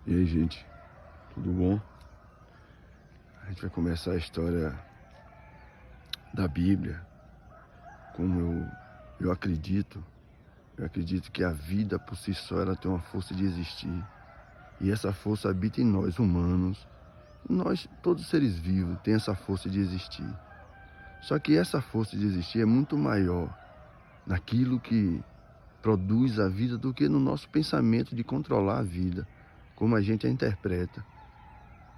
E aí, gente, tudo bom? A gente vai começar a história da Bíblia. Como eu acredito que a vida por si só ela tem uma força de existir. E essa força habita em nós humanos. Nós, todos os seres vivos, têm essa força de existir. Só que essa força de existir é muito maior naquilo que produz a vida do que no nosso pensamento de controlar a vida, como a gente a interpreta.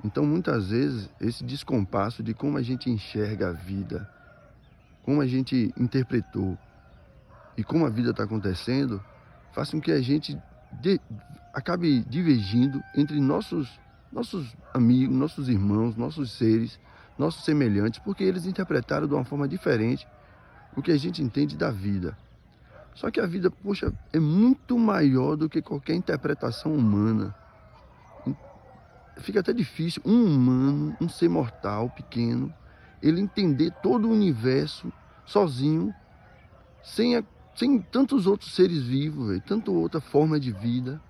Então, muitas vezes, esse descompasso de como a gente enxerga a vida, como a gente interpretou e como a vida está acontecendo, faz com que a gente acabe divergindo entre nossos amigos, nossos irmãos, nossos seres, nossos semelhantes, porque eles interpretaram de uma forma diferente o que a gente entende da vida. Só que a vida, poxa, é muito maior do que qualquer interpretação humana. Fica até difícil um humano, um ser mortal pequeno, ele entender todo o universo sozinho, sem tantos outros seres vivos, tanta outra forma de vida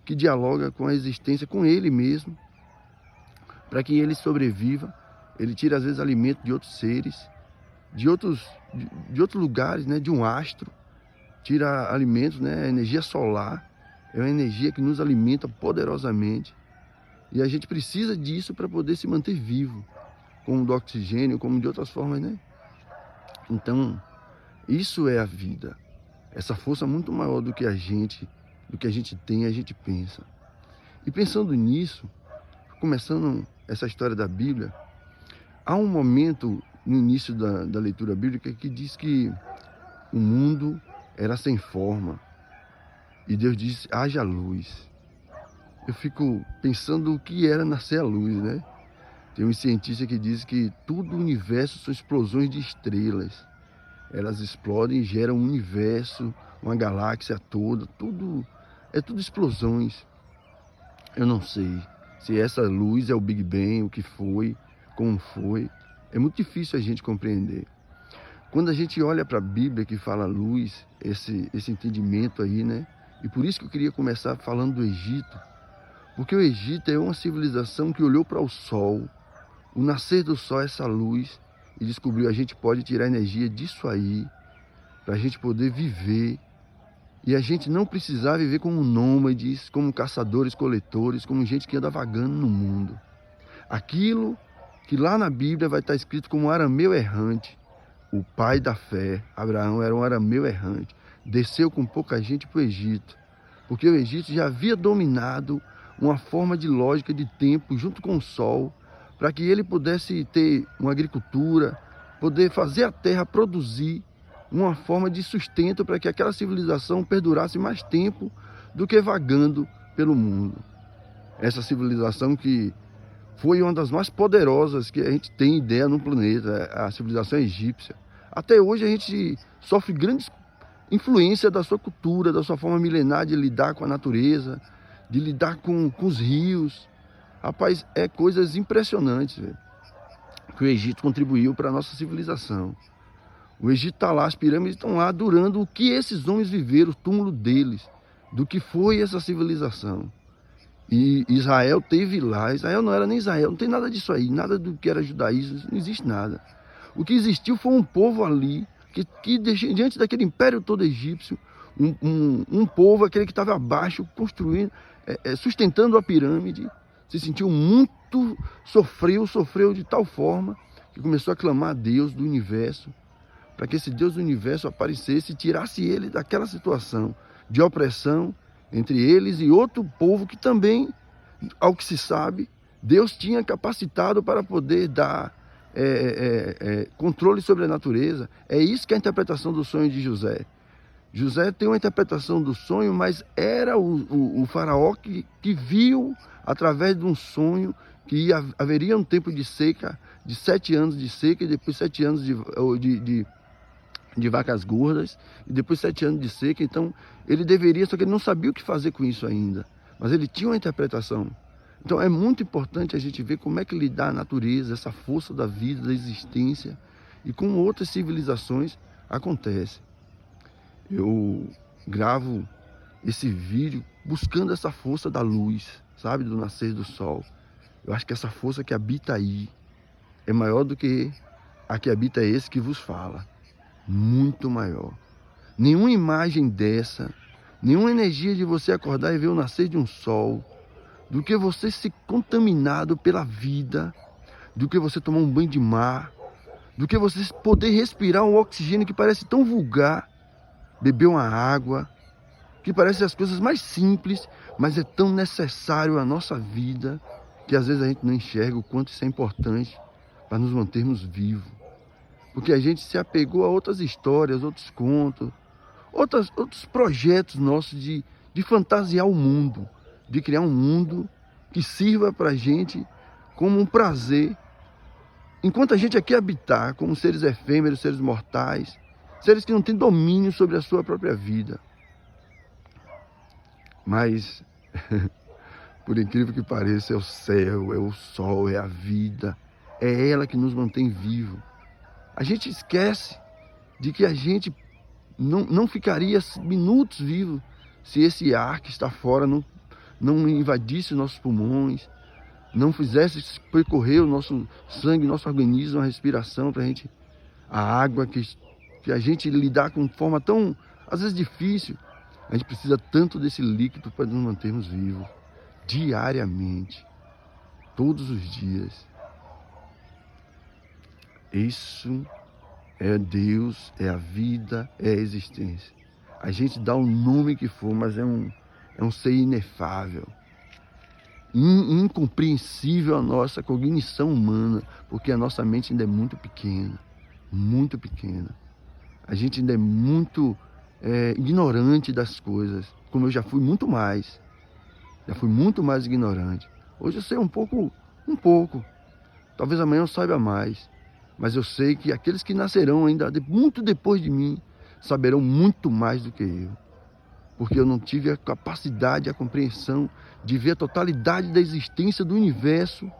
que dialoga com a existência, com ele mesmo, para que ele sobreviva. Ele tira às vezes alimento de outros seres, de outros lugares, né, de um astro, tira alimentos, né, a energia solar é uma energia que nos alimenta poderosamente. E a gente precisa disso para poder se manter vivo, como do oxigênio, como de outras formas, né? Então, isso é a vida. Essa força muito maior do que a gente tem, a gente pensa. E pensando nisso, começando essa história da Bíblia, há um momento no início da leitura bíblica que diz que o mundo era sem forma. E Deus disse, haja luz. Eu fico pensando o que era nascer a luz, né? Tem um cientista que diz que todo o universo são explosões de estrelas. Elas explodem e geram um universo, uma galáxia toda, tudo explosões. Eu não sei se essa luz é o Big Bang, o que foi, como foi. É muito difícil a gente compreender. Quando a gente olha para a Bíblia que fala luz, esse entendimento aí, né? E por isso que eu queria começar falando do Egito. Porque o Egito é uma civilização que olhou para o sol, o nascer do sol, essa luz, e descobriu a gente pode tirar energia disso aí, para a gente poder viver. E a gente não precisar viver como nômades, como caçadores, coletores, como gente que anda vagando no mundo. Aquilo que lá na Bíblia vai estar escrito como um arameu errante. O pai da fé, Abraão, era um arameu errante. Desceu com pouca gente para o Egito, porque o Egito já havia dominado uma forma de lógica de tempo junto com o sol, para que ele pudesse ter uma agricultura, poder fazer a terra produzir uma forma de sustento para que aquela civilização perdurasse mais tempo do que vagando pelo mundo. Essa civilização que foi uma das mais poderosas que a gente tem ideia no planeta, a civilização egípcia. Até hoje a gente sofre grandes influências da sua cultura, da sua forma milenar de lidar com a natureza, de lidar com os rios. Rapaz, é coisas impressionantes, velho, que o Egito contribuiu para a nossa civilização. O Egito está lá, as pirâmides estão lá durando o que esses homens viveram, o túmulo deles, do que foi essa civilização. E Israel teve lá. Israel não era nem Israel, não tem nada disso aí, nada do que era judaísmo, não existe nada. O que existiu foi um povo ali, que diante daquele império todo egípcio, um povo, aquele que estava abaixo, construindo, sustentando a pirâmide, se sentiu muito, sofreu de tal forma que começou a clamar a Deus do universo, para que esse Deus do universo aparecesse e tirasse ele daquela situação de opressão entre eles e outro povo que também, ao que se sabe, Deus tinha capacitado para poder dar controle sobre a natureza. É isso que é a interpretação do sonho de José. José tem uma interpretação do sonho, mas era o faraó que viu através de um sonho que haveria um tempo de seca, de 7 anos de seca, e depois 7 anos de vacas gordas, e depois 7 anos de seca. Então ele deveria, só que ele não sabia o que fazer com isso ainda, mas ele tinha uma interpretação. Então é muito importante a gente ver como é que lidar a natureza, essa força da vida, da existência, e como outras civilizações acontece. Eu gravo esse vídeo buscando essa força da luz, sabe, do nascer do sol. Eu acho que essa força que habita aí é maior do que a que habita esse que vos fala. Muito maior. Nenhuma imagem dessa, nenhuma energia de você acordar e ver o nascer de um sol, do que você ser contaminado pela vida, do que você tomar um banho de mar, do que você poder respirar um oxigênio que parece tão vulgar, beber uma água, que parece as coisas mais simples, mas é tão necessário à nossa vida, que às vezes a gente não enxerga o quanto isso é importante para nos mantermos vivos. Porque a gente se apegou a outras histórias, outros contos, outros projetos nossos de fantasiar o mundo, de criar um mundo que sirva para a gente como um prazer, enquanto a gente aqui habitar como seres efêmeros, seres mortais, seres que não têm domínio sobre a sua própria vida. Mas, por incrível que pareça, é o céu, é o sol, é a vida, é ela que nos mantém vivos. A gente esquece de que a gente não ficaria minutos vivo se esse ar que está fora não invadisse nossos pulmões, não fizesse percorrer o nosso sangue, nosso organismo, a respiração, para a gente, a água que a gente lidar com forma tão, às vezes, difícil. A gente precisa tanto desse líquido para nos mantermos vivos, diariamente, todos os dias. Isso é Deus, é a vida, é a existência. A gente dá o nome que for, mas é um ser inefável, incompreensível à nossa cognição humana, porque a nossa mente ainda é muito pequena, muito pequena. A gente ainda é muito ignorante das coisas, como eu já fui muito mais ignorante. Hoje eu sei um pouco, talvez amanhã eu saiba mais, mas eu sei que aqueles que nascerão ainda muito depois de mim saberão muito mais do que eu, porque eu não tive a capacidade, a compreensão de ver a totalidade da existência do universo,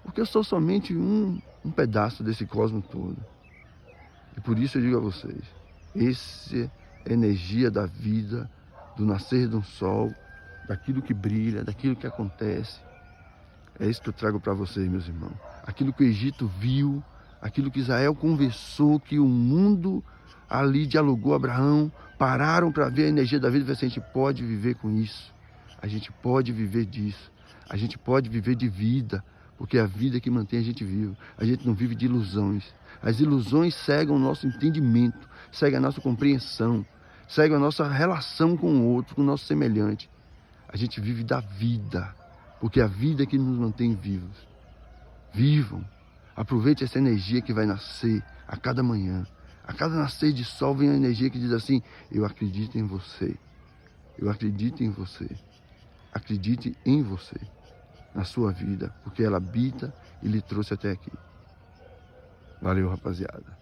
porque eu sou somente um pedaço desse cosmos todo. E por isso eu digo a vocês, essa é a energia da vida, do nascer de um sol, daquilo que brilha, daquilo que acontece. É isso que eu trago para vocês, meus irmãos. Aquilo que o Egito viu, aquilo que Israel conversou, que o mundo ali dialogou, Abraão, pararam para ver a energia da vida e falaram assim, a gente pode viver com isso. A gente pode viver disso. A gente pode viver de vida, porque é a vida que mantém a gente vivo. A gente não vive de ilusões. As ilusões cegam o nosso entendimento, cegam a nossa compreensão, cegam a nossa relação com o outro, com o nosso semelhante. A gente vive da vida, porque é a vida que nos mantém vivos. Vivam, aproveite essa energia que vai nascer a cada manhã. A cada nascer de sol vem a energia que diz assim, eu acredito em você, eu acredito em você, acredite em você, na sua vida, porque ela habita e lhe trouxe até aqui. Valeu, rapaziada.